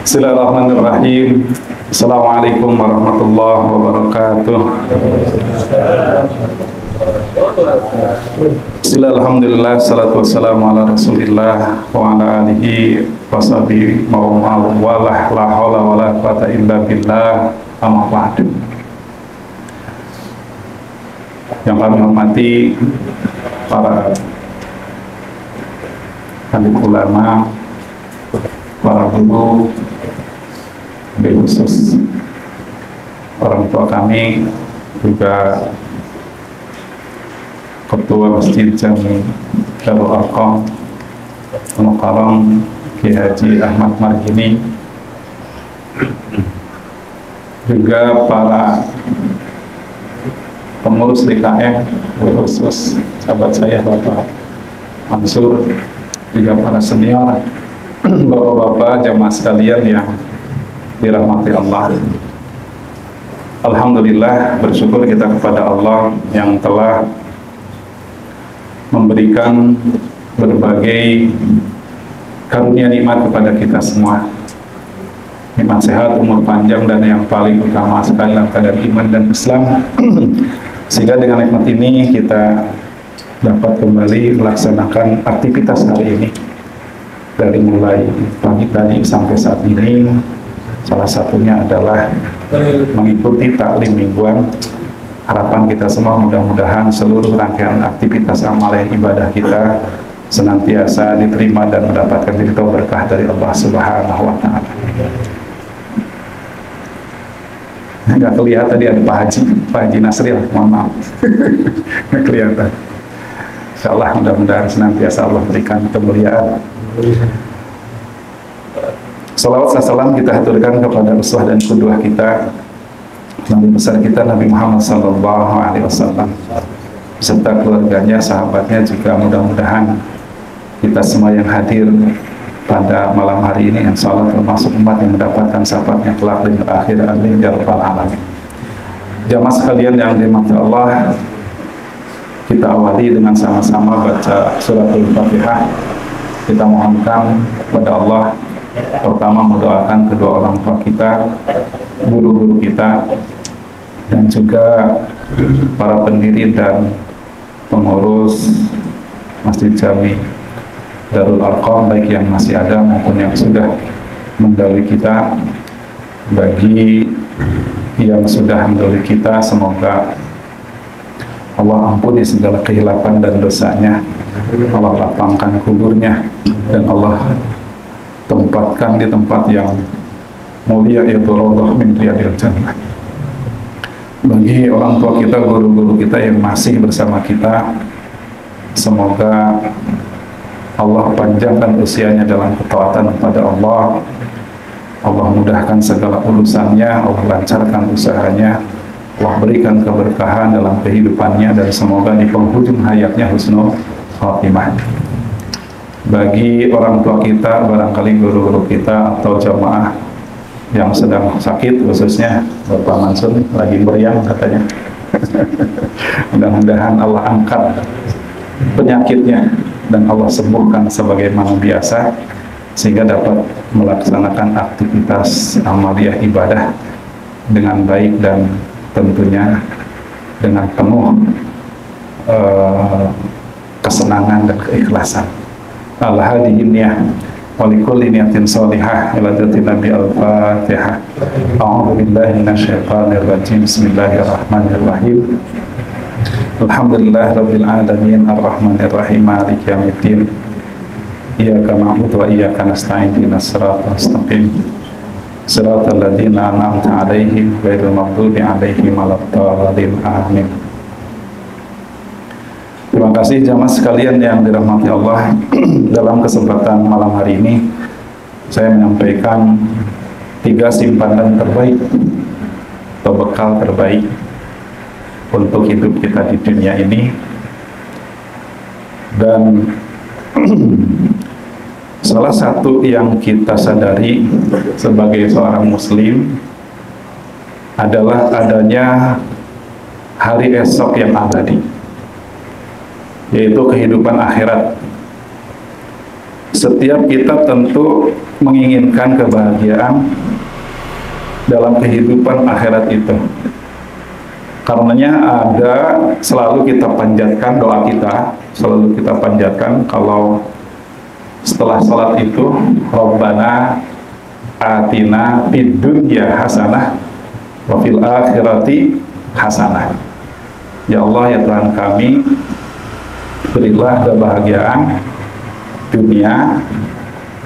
Bismillahirrahmanirrahim. Assalamualaikum warahmatullahi wabarakatuh. Bismillahirrahmanirrahim. Salatu wassalamu ala rasulillah wa ala alihi wa sahbihi wa la hawla wa la quwata illa billah, amma ba'du. Yang kami hormati para alim ulama, para guru, khusus orang tua kami, juga Ketua Masjid Jami Darul Arqam Mukarram Ki Haji Ahmad Margini, juga para pengurus DKM, khusus sahabat saya Bapak Mansur, juga para senior, bapak-bapak, jamaah sekalian yang dirahmati Allah. Alhamdulillah, bersyukur kita kepada Allah yang telah memberikan berbagai karunia nikmat kepada kita semua. Nikmat sehat, umur panjang, dan yang paling utama sekali kadar iman dan Islam. Sehingga dengan nikmat ini kita dapat kembali melaksanakan aktivitas hari ini. Dari mulai pagi tadi sampai saat ini, salah satunya adalah mengikuti taklim mingguan. Harapan kita semua mudah-mudahan seluruh rangkaian aktivitas amal ibadah kita senantiasa diterima dan mendapatkan ridho berkah dari Allah Subhanahu wa Ta'ala. Nggak kelihatan tadi ada Pak Haji Nasril, mohon maaf. Nggak kelihatan. Insyaallah mudah-mudahan senantiasa Allah berikan kemuliaan. Salawat dan salam kita haturkan kepada uswah dan qudwah kita, Nabi besar kita Nabi Muhammad SAW, beserta keluarganya, sahabatnya, juga mudah-mudahan kita semua yang hadir pada malam hari ini insya Allah termasuk umat yang mendapatkan syafaatnya kelak di akhir, amin ya rabbal alamin. Jamaah sekalian yang dirahmati Allah, kita awali dengan sama-sama baca suratul Fatihah. Kita mohonkan kepada Allah, pertama mendoakan kedua orang tua kita, guru-guru kita, dan juga para pendiri dan pengurus Masjid Jami Darul Arqam, baik yang masih ada maupun yang sudah mendahului kita. Bagi yang sudah mendahului kita, semoga Allah ampuni segala kehilapan dan dosanya, Allah lapangkan kuburnya, dan Allah tempatkan di tempat yang mulia, yaitu Raudhah min Riyadil Jannah. Bagi orang tua kita, guru-guru kita yang masih bersama kita, semoga Allah panjangkan usianya dalam ketaatan kepada Allah, Allah mudahkan segala urusannya, Allah lancarkan usahanya, Allah berikan keberkahan dalam kehidupannya, dan semoga di penghujung hayatnya husnul khatimah. Bagi orang tua kita, barangkali guru-guru kita atau jamaah yang sedang sakit, khususnya Bapak Mansur lagi meriang katanya. Mudah-mudahan Allah angkat penyakitnya dan Allah sembuhkan sebagaimana biasa, sehingga dapat melaksanakan aktivitas amaliyah ibadah dengan baik dan tentunya dengan penuh kesenangan dan keikhlasan. Al-hadihin ya walikul niyatin sholihah ila dzati Nabi al-Fatihah. A'udzu billahi minasyaitonir rajim. Bismillahirrahmanirrahim. Alhamdulillahirabbil alamin arrahmanir rahim maliki yaumiddin. Iyyaka na'budu wa iyyaka nasta'in ihdinas siratal mustaqim. Siratal ladzina an'amta 'alaihim ghairil maghdubi 'alaihim waladdallin. Amin. Terima kasih jamaah sekalian yang dirahmati Allah. Dalam kesempatan malam hari ini saya menyampaikan 3 simpanan terbaik atau bekal terbaik untuk hidup kita di dunia ini. Dan salah satu yang kita sadari sebagai seorang muslim adalah adanya hari esok yang abadi, yaitu kehidupan akhirat. setiap kita tentu menginginkan kebahagiaan dalam kehidupan akhirat itu. Karenanya ada selalu kita panjatkan doa kita, selalu kita panjatkan kalau setelah salat itu, Rabbana atina fid dunya hasanah wa fil akhirati hasanah. Ya Allah, ya Tuhan kami, berilah kebahagiaan dunia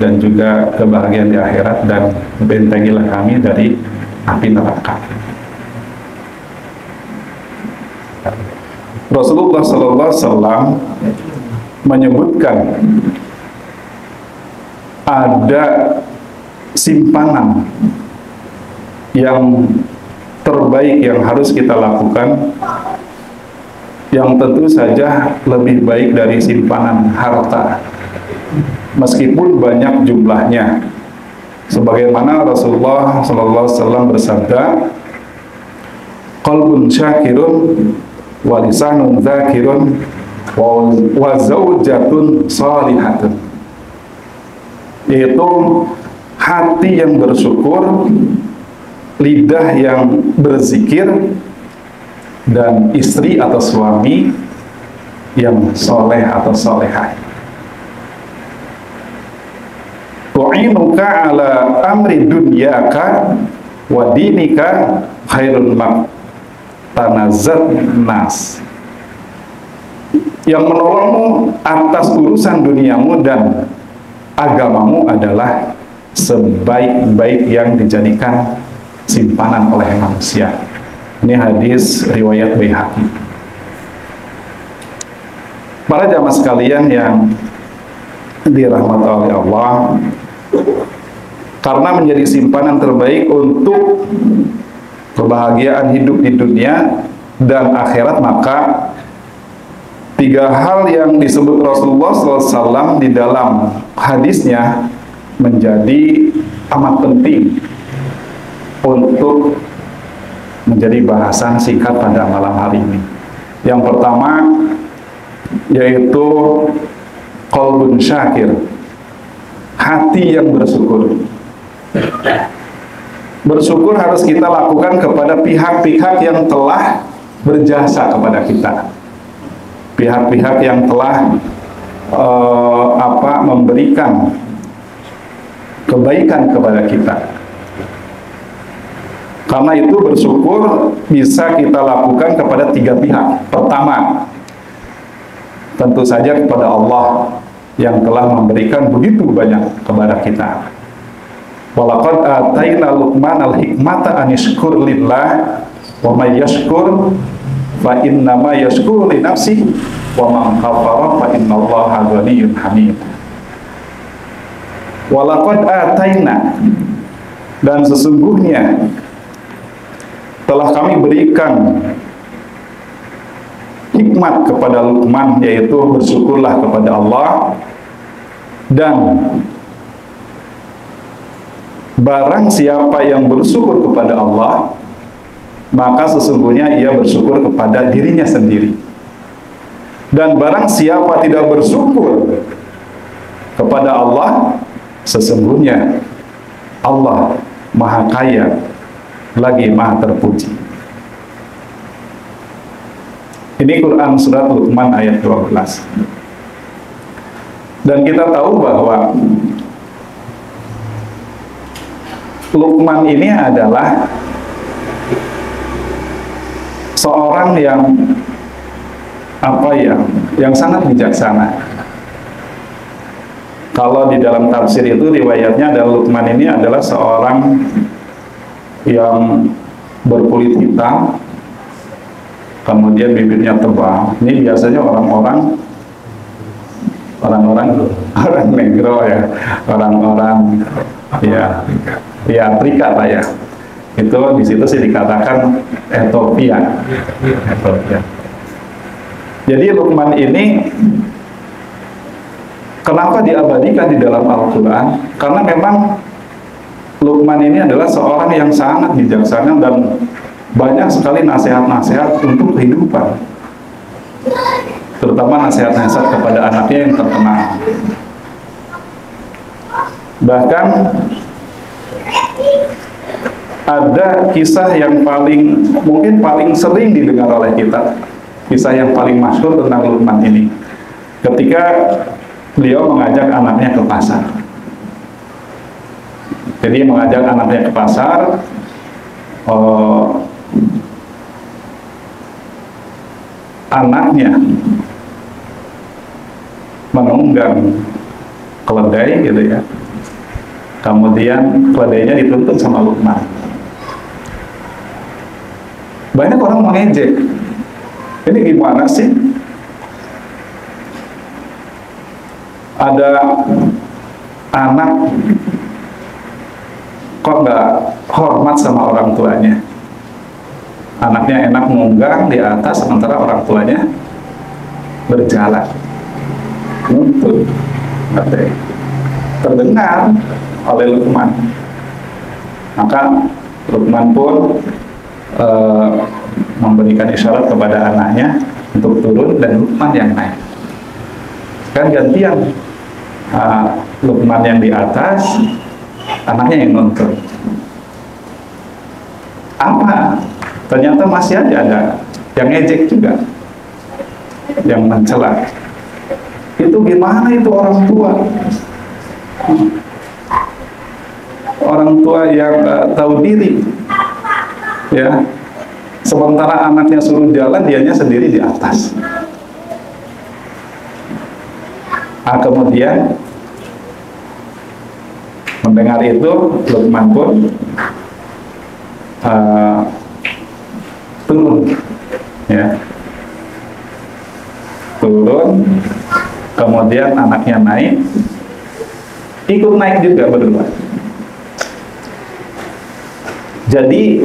dan juga kebahagiaan di akhirat, dan bentengilah kami dari api neraka. Rasulullah SAW menyebutkan ada simpanan yang terbaik yang harus kita lakukan, yang tentu saja lebih baik dari simpanan harta meskipun banyak jumlahnya, sebagaimana Rasulullah SAW bersabda, qalbun syakirun wa lisanun dzakirun wa zaujatun shalihatun, yaitu hati yang bersyukur, lidah yang berzikir, dan istri atau suami yang soleh atau solehah. Tu'inuka ala amri dunyaka wa dinika khairun mak tanazat nas, yang menolongmu atas urusan duniamu dan agamamu adalah sebaik-baik yang dijadikan simpanan oleh manusia. Ini hadis riwayat Baihaqi. Para jamaah sekalian yang dirahmati oleh Allah, karena menjadi simpanan terbaik untuk kebahagiaan hidup di dunia dan akhirat, maka tiga hal yang disebut Rasulullah SAW di dalam hadisnya menjadi amat penting untuk menjadi bahasan singkat pada malam hari ini. Yang pertama yaitu qalbun syakir, hati yang bersyukur. Bersyukur harus kita lakukan kepada pihak-pihak yang telah berjasa kepada kita, pihak-pihak yang telah memberikan kebaikan kepada kita. Karena itu bersyukur bisa kita lakukan kepada tiga pihak. Pertama, tentu saja kepada Allah yang telah memberikan begitu banyak kepada kita. Walaqad ataina Luqmanal hikmata an yashkur lillah wa may yashkur fa innama yashkuru li nafsi wa man kafara fa innallaha ghaniyyun hamid. Walaqad ataina, dan sesungguhnya telah kami berikan hikmat kepada Luqman, yaitu bersyukurlah kepada Allah, dan barang siapa yang bersyukur kepada Allah, maka sesungguhnya ia bersyukur kepada dirinya sendiri. Dan barang siapa tidak bersyukur kepada Allah, sesungguhnya Allah Maha Kaya lagi Maha Terpuji. Ini Quran surat Luqman ayat 12. Dan kita tahu bahwa Luqman ini adalah seorang yang yang sangat bijaksana. Kalau di dalam tafsir itu riwayatnya adalah Luqman ini adalah seorang yang berkulit hitam, kemudian bibirnya tebal. Ini biasanya orang negro ya, orang-orang Afrika Pak ya. Itu di situ sih dikatakan Ethiopia. Jadi Luqman ini kenapa diabadikan di dalam Al-Quran? Karena memang Luqman ini adalah seorang yang sangat bijaksana dan banyak sekali nasihat-nasihat untuk kehidupan, terutama nasihat-nasihat kepada anaknya yang terkenal. Bahkan ada kisah yang mungkin paling sering didengar oleh kita, kisah yang paling masyhur tentang Luqman ini. Ketika beliau mengajak anaknya ke pasar. Jadi mengajak anaknya ke pasar, anaknya menunggang keledai gitu ya. Kemudian keledainya dituntun sama Luqman. Banyak orang mengejek, ini gimana sih? Ada anak kok nggak hormat sama orang tuanya. Anaknya enak nunggang di atas, sementara orang tuanya berjalan. Nuntut. Terdengar oleh Luqman. Maka Luqman pun memberikan isyarat kepada anaknya untuk turun, dan Luqman yang naik. Kan gantian, Luqman yang di atas, anaknya yang nuntut. Apa? Ternyata masih ada yang ngejek juga, yang mencela. Itu gimana itu orang tua? Orang tua yang tahu diri, ya. Sementara anaknya suruh jalan, dianya sendiri di atas. Kemudian mendengar itu, Luqman pun turun, ya, turun. Kemudian anaknya naik, ikut naik juga berdua. Jadi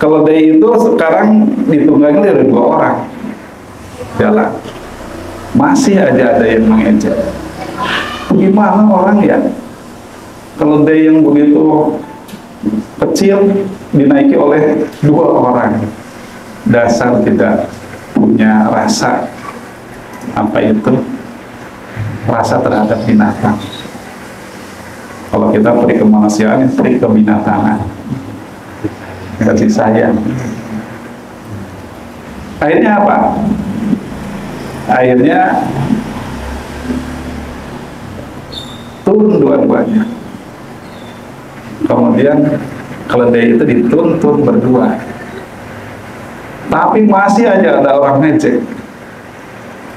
keledai itu sekarang ditunggangi oleh 2 orang jalan. Masih aja ada yang mengejek. Gimana orang ya, keledai yang begitu kecil dinaiki oleh 2 orang. Dasar tidak punya rasa, apa itu, rasa terhadap binatang. Kalau kita beri kemanusiaan, beri kebinatangan, kasih sayang. Akhirnya apa? Akhirnya turun dua-duanya. Kemudian keledai itu dituntun berdua. Tapi masih aja ada orang ngejek.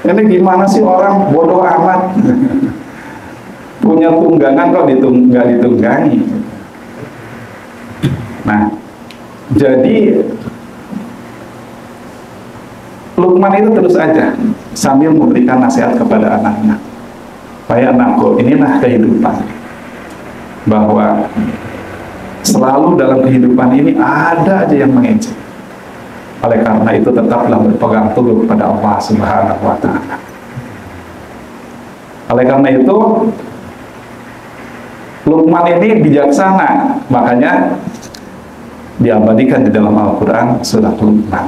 Ini gimana sih, orang bodoh amat. Punya tunggangan kok nggak ditunggangi. Nah, jadi Luqman itu terus aja sambil memberikan nasihat kepada anaknya. Wahai anakku, inilah kehidupan. Bahwa selalu dalam kehidupan ini ada aja yang mengejek. Oleh karena itu tetaplah berpegang teguh kepada Allah Subhanahu wa Ta'ala. Oleh karena itu Luqman ini bijaksana, makanya diabadikan di dalam Al-Quran surah Luqman.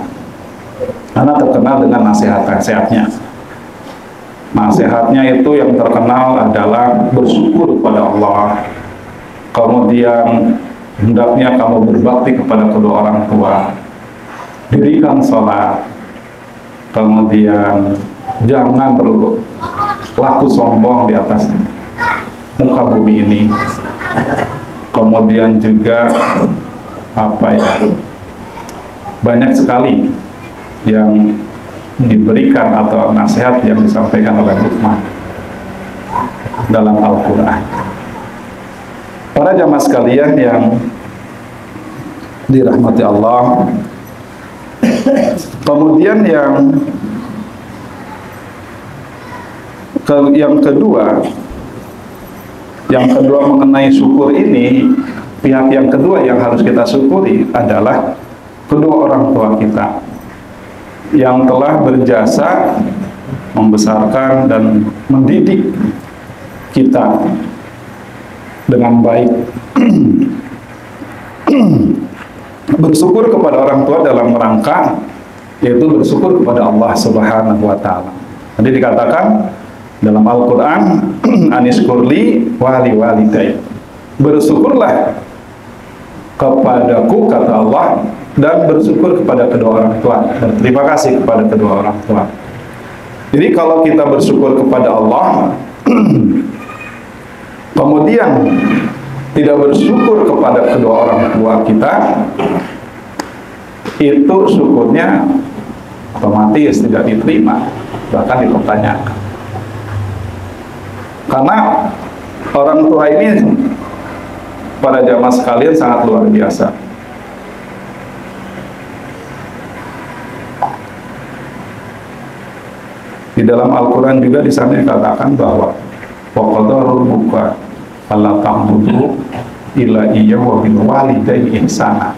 Karena terkenal dengan nasihat-nasihatnya. Nasihatnya itu yang terkenal adalah bersyukur kepada Allah. Kemudian hendaknya kamu berbakti kepada kedua orang tua. Dirikan sholat. Kemudian jangan berlaku sombong di atas muka bumi ini. Kemudian juga banyak sekali yang diberikan atau nasihat yang disampaikan oleh Luqman dalam Al-Quran. Para jamaah sekalian yang dirahmati Allah, kemudian yang kedua mengenai syukur ini, pihak yang kedua yang harus kita syukuri adalah kedua orang tua kita yang telah berjasa membesarkan dan mendidik kita dengan baik. Bersyukur kepada orang tua dalam rangka yaitu bersyukur kepada Allah Subhanahu wa Ta'ala. Jadi dikatakan Dalam Al-Quran, Anishkurli wali walidai, bersyukurlah kepadaku, kata Allah, dan bersyukur kepada kedua orang tua, berterima kasih kepada kedua orang tua. Jadi kalau kita bersyukur kepada Allah kemudian tidak bersyukur kepada kedua orang tua kita, itu syukurnya otomatis tidak diterima, bahkan dipertanyakan. Karena orang tua ini pada jamaah sekalian sangat luar biasa. Di dalam Al-Quran juga di sana dikatakan bahwa waqadha rabbuka alla ta'budu illa iyyahu wa bil walidayni ihsana.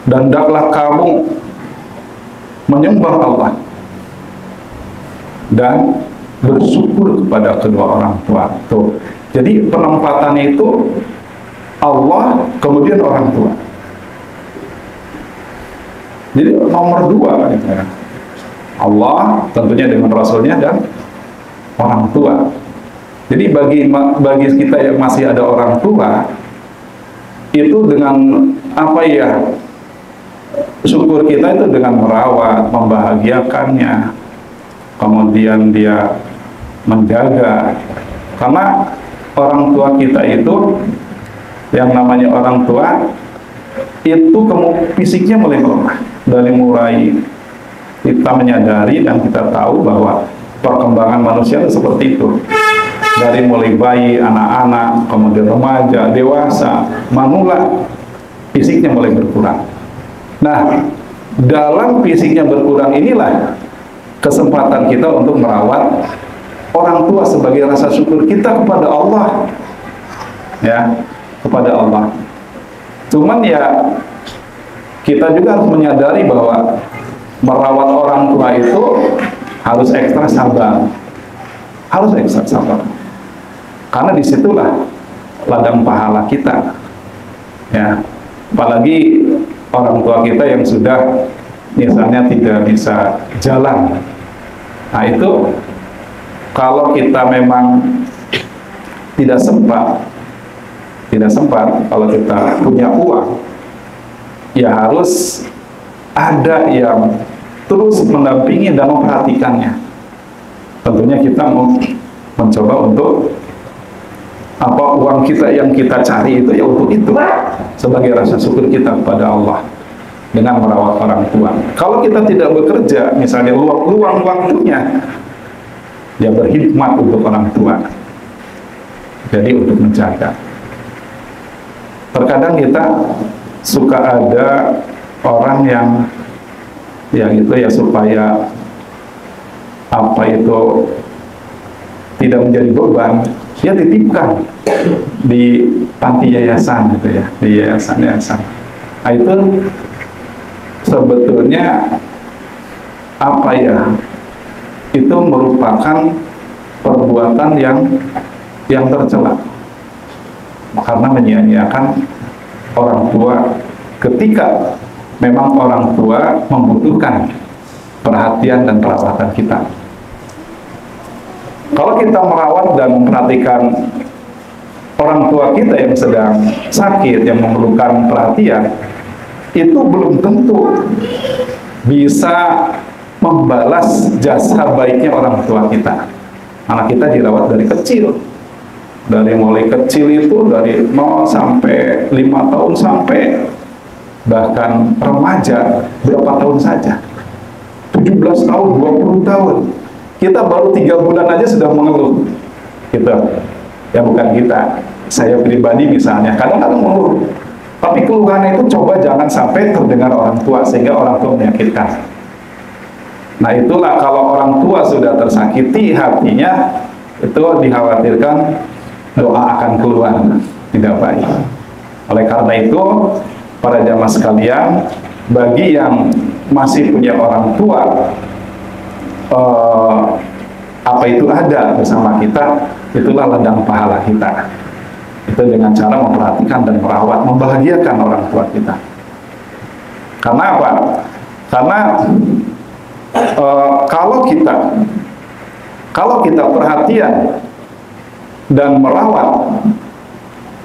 Dan hendaklah kamu menyembah Allah dan bersyukur kepada kedua orang tua. Tuh. Jadi penempatannya itu Allah kemudian orang tua. Jadi nomor dua gitu ya. Allah tentunya dengan Rasulnya dan orang tua. Jadi bagi kita yang masih ada orang tua, itu dengan apa ya, syukur kita itu dengan merawat, membahagiakannya, kemudian dia menjaga. Karena orang tua kita itu, yang namanya orang tua itu fisiknya mulai melemah. Dari mulai kita menyadari dan kita tahu bahwa perkembangan manusia itu seperti itu. Dari mulai bayi, anak-anak, kemudian remaja, dewasa, manula, fisiknya mulai berkurang. Nah, dalam fisiknya berkurang inilah kesempatan kita untuk merawat orang tua sebagai rasa syukur kita kepada Allah, ya, kepada Allah. Cuman ya kita juga harus menyadari bahwa merawat orang tua itu harus ekstra sabar, karena disitulah ladang pahala kita, ya. Apalagi orang tua kita yang sudah misalnya tidak bisa jalan, nah itu kalau kita memang tidak sempat kalau kita punya uang, ya harus ada yang terus mendampingi dan memperhatikannya. Tentunya kita mau mencoba untuk uang kita yang kita cari itu ya untuk itu, sebagai rasa syukur kita kepada Allah dengan merawat orang tua. Kalau kita tidak bekerja, misalnya luang waktunya, ya berkhidmat untuk orang tua, jadi untuk menjaga. Terkadang kita suka ada orang yang itu ya supaya tidak menjadi beban, dia titipkan di panti yayasan gitu ya, di yayasan. Nah, itu sebetulnya itu merupakan perbuatan yang tercela, karena menyia-nyiakan orang tua ketika memang orang tua membutuhkan perhatian dan perawatan kita. Kalau kita merawat dan memperhatikan orang tua kita yang sedang sakit, yang memerlukan perhatian, itu belum tentu bisa membalas jasa baiknya orang tua kita. Anak kita dirawat dari kecil, dari mulai kecil itu dari 0 sampai 5 tahun sampai bahkan remaja berapa tahun saja, 17 tahun, 20 tahun. Kita baru 3 bulan aja sudah mengeluh gitu. Ya bukan kita, saya pribadi misalnya kadang-kadang mengeluh, tapi keluhan itu coba jangan sampai terdengar orang tua sehingga orang tua menyakitkan. Nah itulah kalau orang tua sudah tersakiti hatinya, itu dikhawatirkan doa akan keluar tidak baik. Oleh karena itu para jamaah sekalian, bagi yang masih punya orang tua, itu ada bersama kita, itulah ladang pahala kita. Itu dengan cara memperhatikan dan merawat, membahagiakan orang tua kita. Karena apa? Karena kalau kita Kalau kita perhatian dan merawat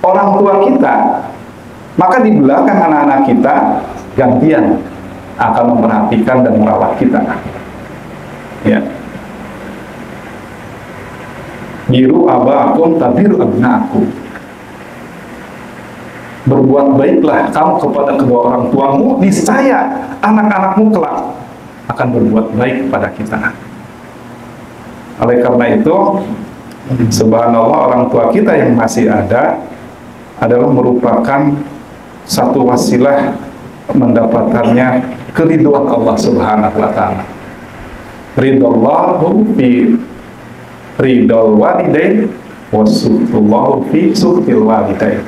orang tua kita, maka di belakang anak-anak kita gantian akan memperhatikan dan merawat kita. Ya. Biru abaakum tabiru abnaakum. Berbuat baiklah kamu kepada kedua orang tuamu, niscaya anak-anakmu kelak akan berbuat baik kepada kita. Oleh karena itu, subhanallah, orang tua kita yang masih ada adalah merupakan satu wasilah mendapatkannya keridhaan Allah Subhanahu wa Ta'ala. Ridallahu fi ridal walidain wa suhtullahu fi suhtil walidain.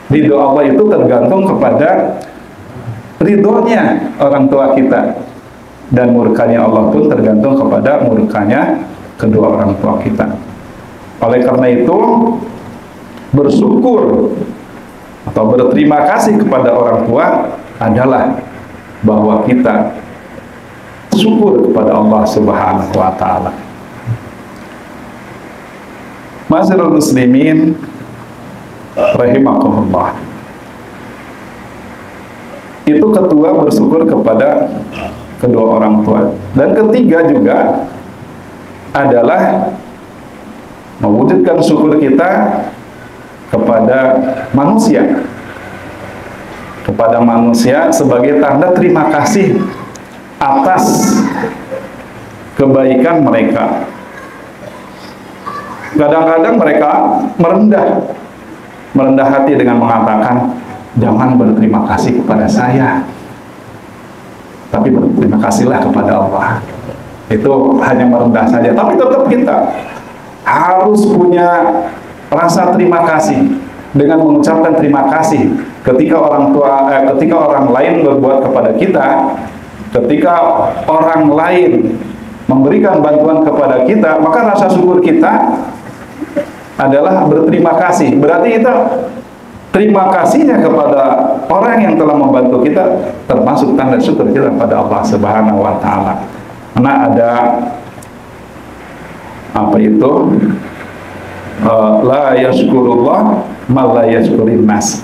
Ridho Allah itu tergantung kepada ridhonya orang tua kita, dan murkanya Allah pun tergantung kepada murkanya kedua orang tua kita. Oleh karena itu, bersyukur atau berterima kasih kepada orang tua adalah bahwa kita syukur kepada Allah Subhanahu wa Ta'ala. Ma'asyiral muslimin rahimakumullah. Itu kedua, bersyukur kepada kedua orang tua. Dan ketiga juga adalah mewujudkan syukur kita kepada manusia, sebagai tanda terima kasih atas kebaikan mereka. Kadang-kadang mereka merendah hati dengan mengatakan, jangan berterima kasih kepada saya, tapi berterima kasihlah kepada Allah. Itu hanya merendah saja, tapi tetap kita harus punya rasa terima kasih dengan mengucapkan terima kasih ketika orang lain berbuat kepada kita, ketika orang lain memberikan bantuan kepada kita, maka rasa syukur kita adalah berterima kasih. Berarti kita terima kasihnya kepada orang yang telah membantu kita termasuk tanda syukur kita pada Allah Subhanahu wa Ta'ala. Karena ada la yashkurullah ma la yashkurin nas.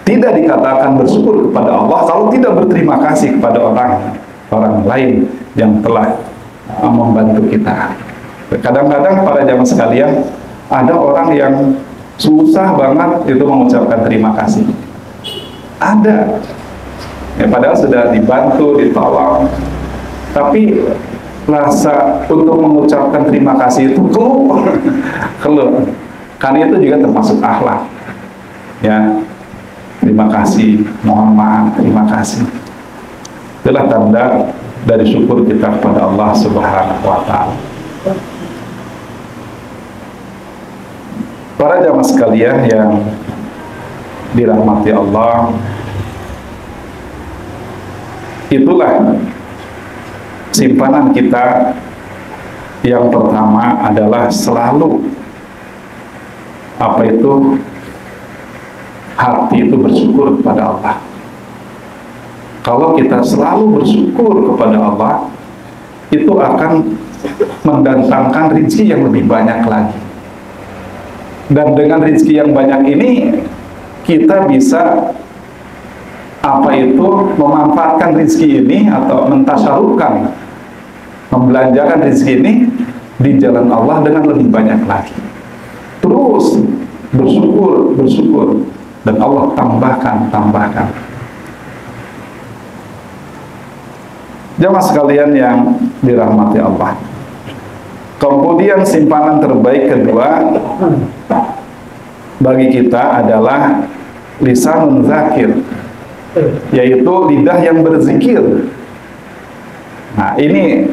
Tidak dikatakan bersyukur kepada Allah kalau tidak berterima kasih kepada orang lain yang telah membantu kita. Kadang-kadang para jamaah sekalian, ada orang yang susah banget itu mengucapkan terima kasih. Ada, ya, padahal sudah dibantu, ditolong, tapi rasa untuk mengucapkan terima kasih itu keluar. Karena itu juga termasuk akhlak. Ya, terima kasih, mohon maaf, terima kasih. Itulah tanda dari syukur kita kepada Allah Subhanahu wa Ta'ala. Para jamaah sekalian yang dirahmati Allah, itulah simpanan kita yang pertama adalah selalu hati itu bersyukur kepada Allah. Kalau kita selalu bersyukur kepada Allah, itu akan mendatangkan rezeki yang lebih banyak lagi. Dan dengan rezeki yang banyak ini, kita bisa memanfaatkan rezeki ini atau mentasarufkan, membelanjakan rezeki ini di jalan Allah dengan lebih banyak lagi. Terus bersyukur, dan Allah tambahkan. Jamaah sekalian yang dirahmati Allah, kemudian simpanan terbaik kedua bagi kita adalah lisanun zakir, yaitu lidah yang berzikir. Nah, ini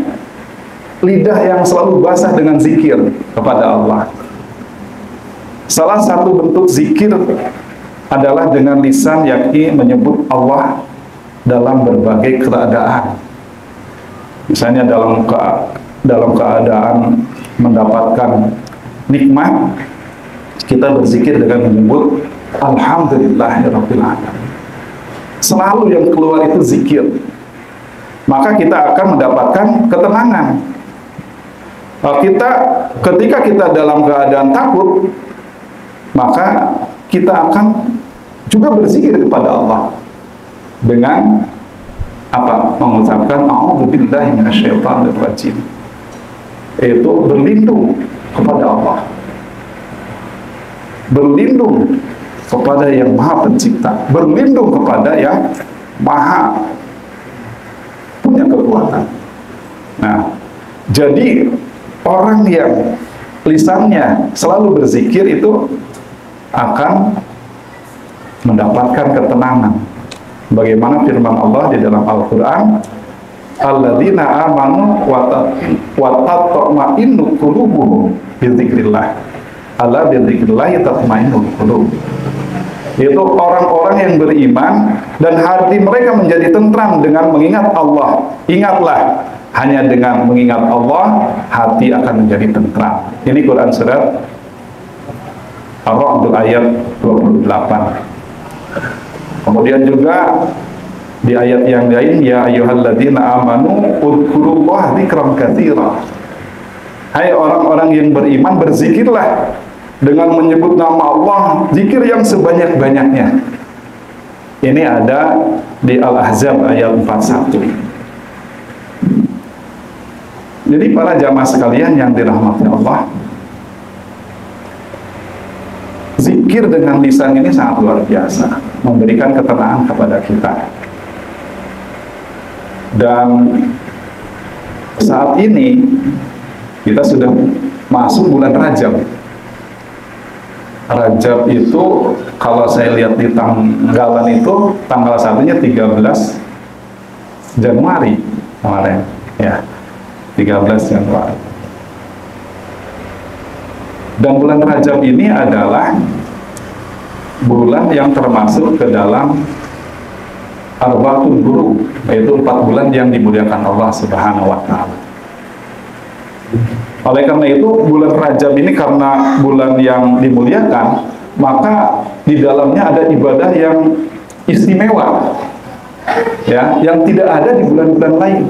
lidah yang selalu basah dengan zikir kepada Allah. Salah satu bentuk zikir adalah dengan lisan, yakni menyebut Allah dalam berbagai keadaan. Misalnya dalam keadaan mendapatkan nikmat, kita berzikir dengan menyebut Alhamdulillahirabbil alamin. Selalu yang keluar itu zikir. Maka kita akan mendapatkan ketenangan. Ketika kita dalam keadaan takut, maka kita akan juga berzikir kepada Allah dengan apa? Mengucapkan a'udzubillahi minasyaitonir rajim. Itu berlindung kepada Allah, berlindung kepada yang Maha Pencipta, berlindung kepada yang Maha punya kekuatan. Nah, jadi orang yang lisannya selalu berzikir itu akan mendapatkan ketenangan. Bagaimana firman Allah di dalam Al-Quran, alladzina amanu wa tatma'innu qulubuhum bizikrillah, ala bizikrillah tatma'innul qulub. Itu orang-orang yang beriman dan hati mereka menjadi tentram dengan mengingat Allah. Ingatlah, hanya dengan mengingat Allah hati akan menjadi tentram. Ini Quran surat Ar-Ra'd ayat 28. Kemudian juga di ayat yang lain, ya ayyuhalladzina amanu udzurullaha dzikran katsira. Hai orang-orang yang beriman, berzikirlah dengan menyebut nama Allah, zikir yang sebanyak-banyaknya. Ini ada di Al-Ahzab ayat 41. Jadi para jamaah sekalian yang dirahmati Allah, zikir dengan lisan ini sangat luar biasa, memberikan ketenangan kepada kita. Dan saat ini kita sudah masuk bulan Rajab. Rajab itu kalau saya lihat di tanggalan itu tanggal 1-nya 13 Januari kemarin, ya, 13 Januari. Dan bulan Rajab ini adalah bulan yang termasuk ke dalam Arba'atul Huru, yaitu 4 bulan yang dimuliakan Allah Subhanahu wa Ta'ala. Oleh karena itu, bulan Rajab ini karena bulan yang dimuliakan, maka di dalamnya ada ibadah yang istimewa, ya, yang tidak ada di bulan-bulan lain.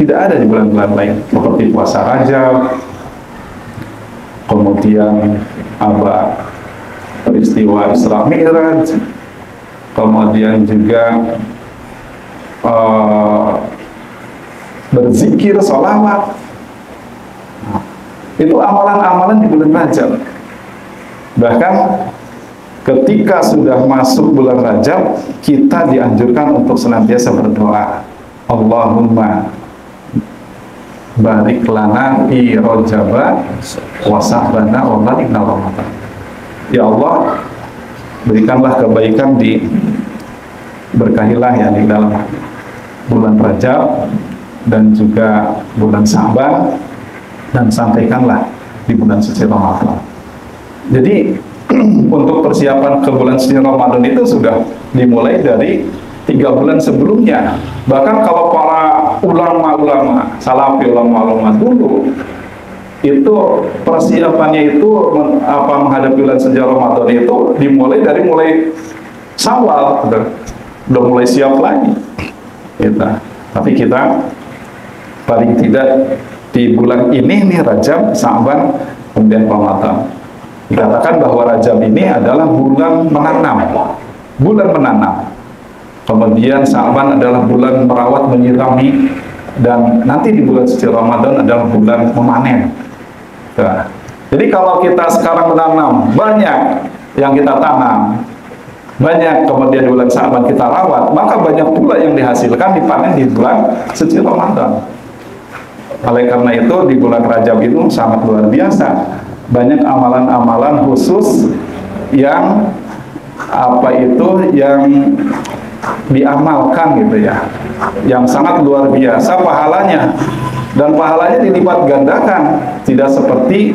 Tidak ada di bulan-bulan lain, seperti puasa Rajab, kemudian peristiwa Isra Mi'raj, kemudian juga berzikir, sholawat. Itu amalan-amalan di bulan Rajab. Bahkan ketika sudah masuk bulan Rajab, kita dianjurkan untuk senantiasa berdoa, Allahumma barik lana fi Rajaba wa sa'bana wa balikna Ramadan. Ya Allah, berikanlah kebaikan berkahilah ya di dalam bulan Rajab dan juga bulan Sa'ban, dan sampaikanlah di bulan suci Ramadan. Jadi untuk persiapan ke bulan suci Ramadan itu sudah dimulai dari 3 bulan sebelumnya. Bahkan kalau para ulama-ulama salafi, ulama-ulama dulu itu persiapannya itu menghadapi bulan suci Ramadan itu dimulai dari Syawal, udah mulai siap lagi kita. Tapi kita paling tidak di bulan ini nih, Rajab, Sa'ban, kemudian Ramadan, dikatakan bahwa Rajab ini adalah bulan menanam, kemudian Sa'ban adalah bulan merawat, menyirami, dan nanti di bulan suci Ramadan adalah bulan memanen. Nah, jadi kalau kita sekarang menanam, banyak yang kita tanam, banyak, kemudian di bulan Sa'ban kita rawat, maka banyak pula yang dihasilkan dipanen di bulan suci Ramadan. Oleh karena itu di bulan Rajab itu sangat luar biasa, banyak amalan-amalan khusus yang yang diamalkan gitu ya, yang sangat luar biasa pahalanya, dan pahalanya dilipat gandakan, tidak seperti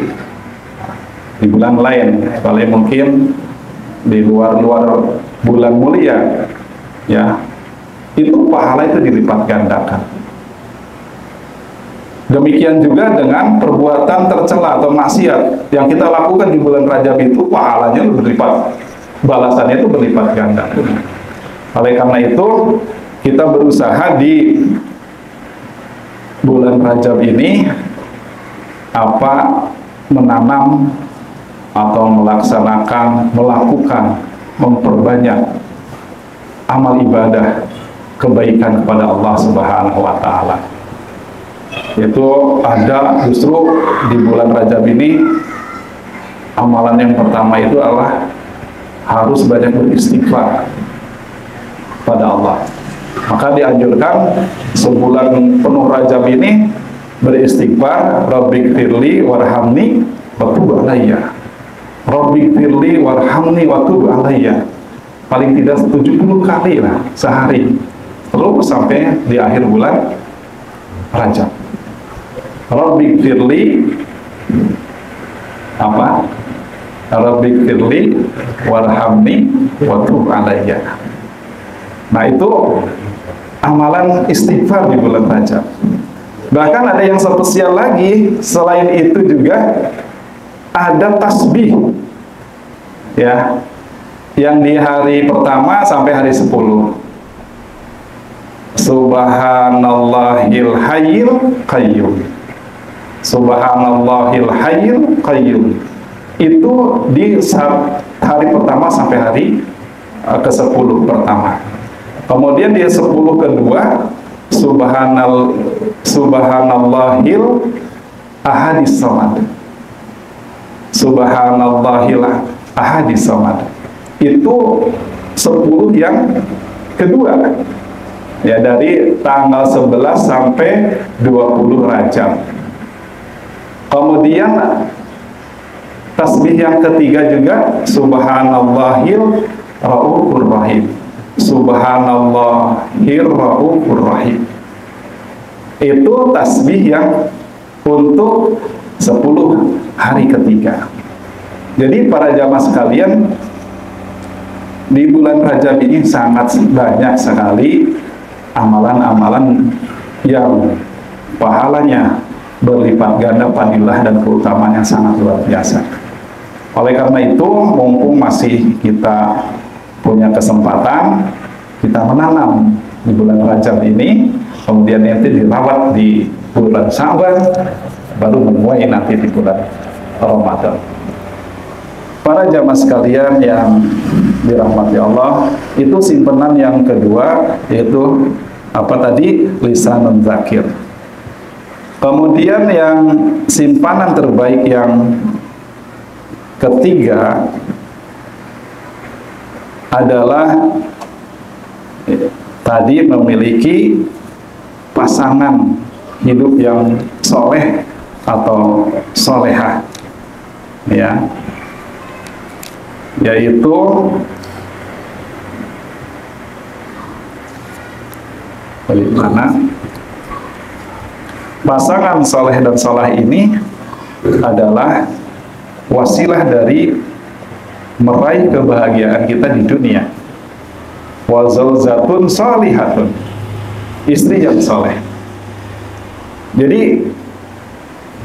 di bulan lain. Kalau mungkin di luar bulan mulia, ya, itu pahala itu dilipat gandakan. Demikian juga dengan perbuatan tercela atau maksiat yang kita lakukan di bulan Rajab itu pahalanya berlipat, balasannya itu berlipat ganda. Oleh karena itu kita berusaha di bulan Rajab ini menanam atau melakukan, memperbanyak amal ibadah kebaikan kepada Allah Subhanahu wa Ta'ala. Itu ada justru di bulan Rajab ini, amalan yang pertama itu adalah harus banyak beristighfar pada Allah. Maka dianjurkan sebulan penuh Rajab ini beristighfar, Rabbighfirli warhamni wa tub alayya. Rabbighfirli warhamni wa tub alayya. Paling tidak 70 kali lah sehari, terus sampai di akhir bulan Rajab. Rabbighfirli Rabbighfirli warhamni wa tub alayya. Nah, itu amalan istighfar di bulan Rajab. Bahkan ada yang spesial lagi, selain itu juga ada tasbih, ya, yang di hari pertama sampai hari 10. Subhanallahil hayyul qayyum. Subhanallahil hayyul qayyum. Itu di hari pertama sampai hari ke-10 pertama. Kemudian di 10 kedua, Subhanallahil ahadis samad. Subhanallahil ahadis samad. Itu 10 yang kedua, ya, dari tanggal 11 sampai 20 Rajab. Kemudian tasbih yang ketiga juga Subhanallahil raufur rahim. Subhanallahir raufur rahim. Itu tasbih yang untuk 10 hari ketiga. Jadi para jamaah sekalian, di bulan Rajab ini sangat banyak sekali amalan-amalan yang pahalanya berlipat ganda, fadilah dan keutamaan yang sangat luar biasa. Oleh karena itu, mumpung masih kita punya kesempatan, kita menanam di bulan Rajab ini, kemudian nanti dirawat di bulan Sya'ban, baru menuai nanti di bulan Ramadan. Para jamaah sekalian yang dirahmati Allah, itu simpenan yang kedua, yaitu lisanun zakir. Kemudian yang simpanan terbaik yang ketiga adalah tadi memiliki pasangan hidup yang soleh atau solehah, ya, yaitu pasangan soleh dan soleh ini adalah wasilah dari meraih kebahagiaan kita di dunia. Wa zaujatun shalihatun, istri yang soleh. Jadi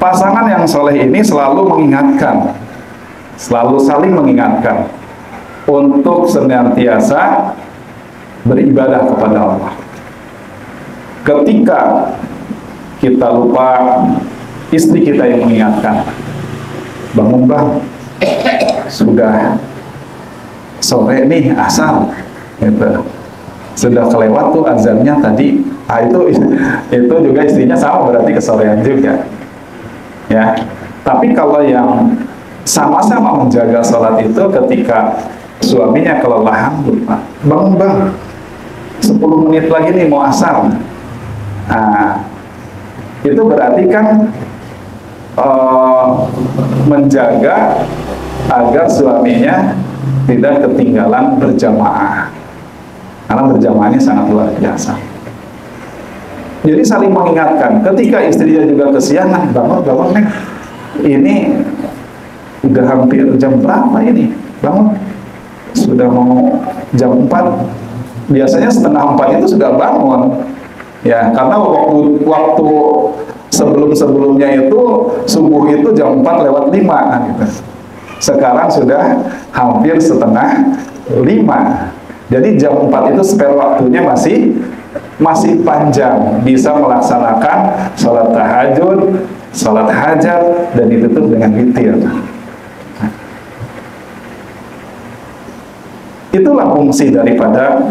pasangan yang soleh ini selalu mengingatkan, selalu saling mengingatkan untuk senantiasa beribadah kepada Allah. Ketika kita lupa, istri kita yang mengingatkan, bangun bang, sudah sore nih asar, gitu. Sudah kelewat tuh azannya tadi. Itu juga istrinya sama, berarti kesorean juga, ya. Tapi kalau yang sama-sama menjaga sholat itu, ketika suaminya kelelahan, lupa, bangun bang, 10 menit lagi nih mau asar. Nah, itu berarti kan menjaga agar suaminya tidak ketinggalan berjamaah, karena berjamaahnya sangat luar biasa. Jadi saling mengingatkan. Ketika istrinya juga kesiangan, bangun nih, ini udah hampir jam berapa ini, bangun, sudah mau jam 4. Biasanya setengah 4 itu sudah bangun, ya, karena waktu sebelumnya itu subuh itu jam 4:05 gitu. Sekarang sudah hampir setengah 5. Jadi jam 4 itu spare waktunya masih masih panjang, bisa melaksanakan sholat tahajud, sholat hajat, dan ditutup dengan witir. Itulah fungsi daripada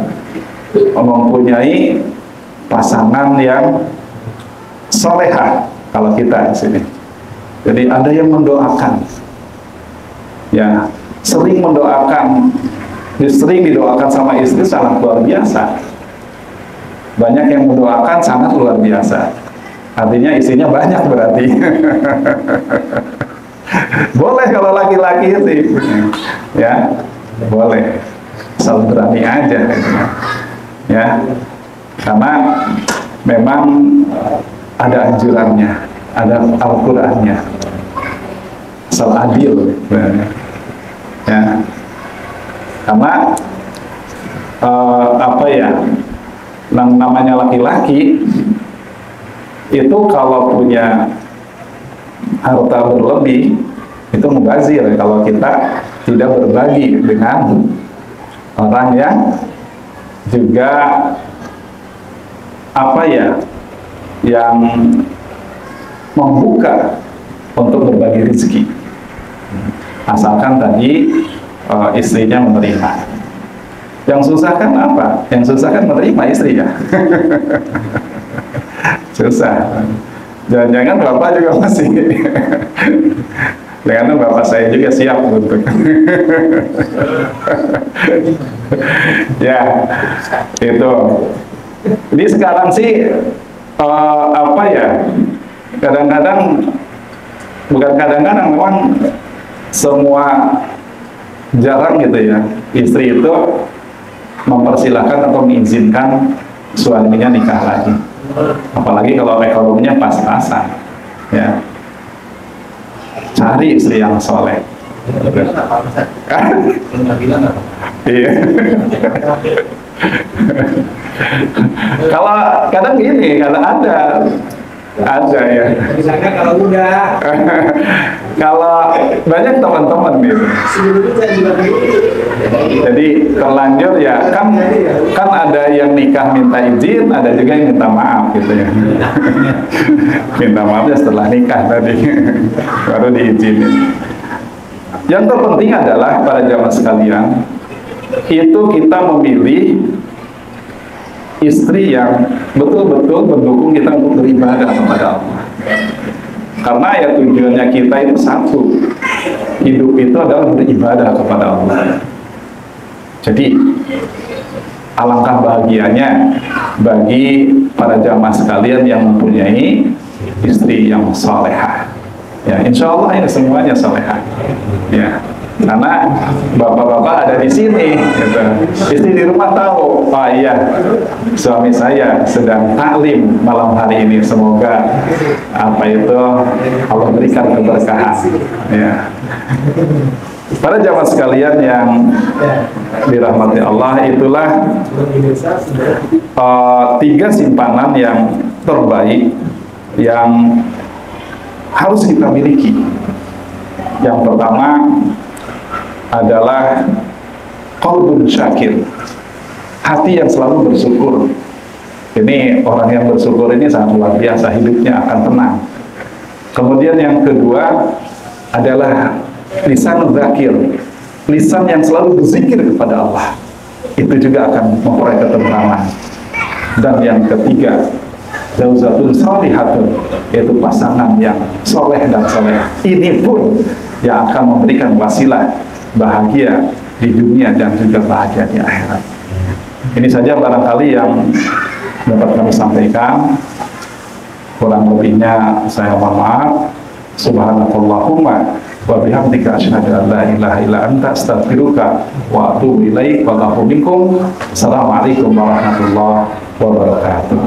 mempunyai pasangan yang solehah kalau kita di sini. Jadi ada yang mendoakan, ya sering mendoakan, sering didoakan sama istri sangat luar biasa. Banyak yang mendoakan sangat luar biasa. Artinya istrinya banyak berarti. Boleh kalau laki-laki sih, ya boleh. Asal berani aja, ya. Karena memang ada anjurannya, ada Al-Qur'annya. Asal adil, ya. Karena apa ya? Namanya laki-laki itu kalau punya harta berlebih itu mubazir kalau kita tidak berbagi dengan orang yang juga apa ya, yang membuka untuk berbagi rezeki, asalkan tadi istrinya menerima. Yang susah kan apa? Yang susah kan menerima istri ya. Susah. Jangan-jangan bapak juga masih. Jangan bapak saya juga siap untuk. Ya, itu. Jadi sekarang sih apa ya? Kadang-kadang, bukan kadang-kadang, memang semua jarang gitu ya. Istri itu mempersilahkan atau mengizinkan suaminya nikah lagi, apalagi kalau ekonominya pas-pasan, ya. Cari istri yang soleh. Iya. Kalau kadang gini, kadang ada ya. Misalnya kalau udah, kalau banyak teman-teman gitu. Jadi terlanjur ya kan ada yang nikah minta izin, ada juga yang minta maaf gitu ya. Minta maafnya setelah nikah tadi baru diizinin. Yang terpenting adalah para jamaah sekalian, itu kita memilih istri yang betul-betul mendukung kita untuk beribadah kepada Allah. Karena ya tujuannya kita itu satu, hidup itu adalah beribadah kepada Allah. Jadi alangkah bahagianya bagi para jamaah sekalian yang mempunyai istri yang salehah. Ya, insya Allah ini semuanya salehah. Ya. Karena bapak-bapak ada di sini, gitu. Istri di rumah tahu, oh iya, suami saya sedang taklim malam hari ini. Semoga apa itu Allah berikan keberkahan. Ya. Para jamaah sekalian yang dirahmati Allah, itulah tiga simpanan yang terbaik yang harus kita miliki. Yang pertama adalah qalbun syakir, hati yang selalu bersyukur. Ini orang yang bersyukur ini sangat luar biasa, hidupnya akan tenang. Kemudian yang kedua adalah lisan dzakir, lisan yang selalu berzikir kepada Allah, itu juga akan memperoleh ketenangan. Dan yang ketiga, zaujatun shalihatun, yaitu pasangan yang soleh dan soleh. Ini pun yang akan memberikan wasilah bahagia di dunia dan juga bahagia di akhirat. Ini saja barangkali yang dapat kami sampaikan. Kurang lebihnya saya mohon maaf. Subhanakallahumma wa bihamdika asyhadu an la ilaha illa anta astaghfiruka wa atubu ilaik wa atubu minkum. Assalamualaikum warahmatullahi wabarakatuh.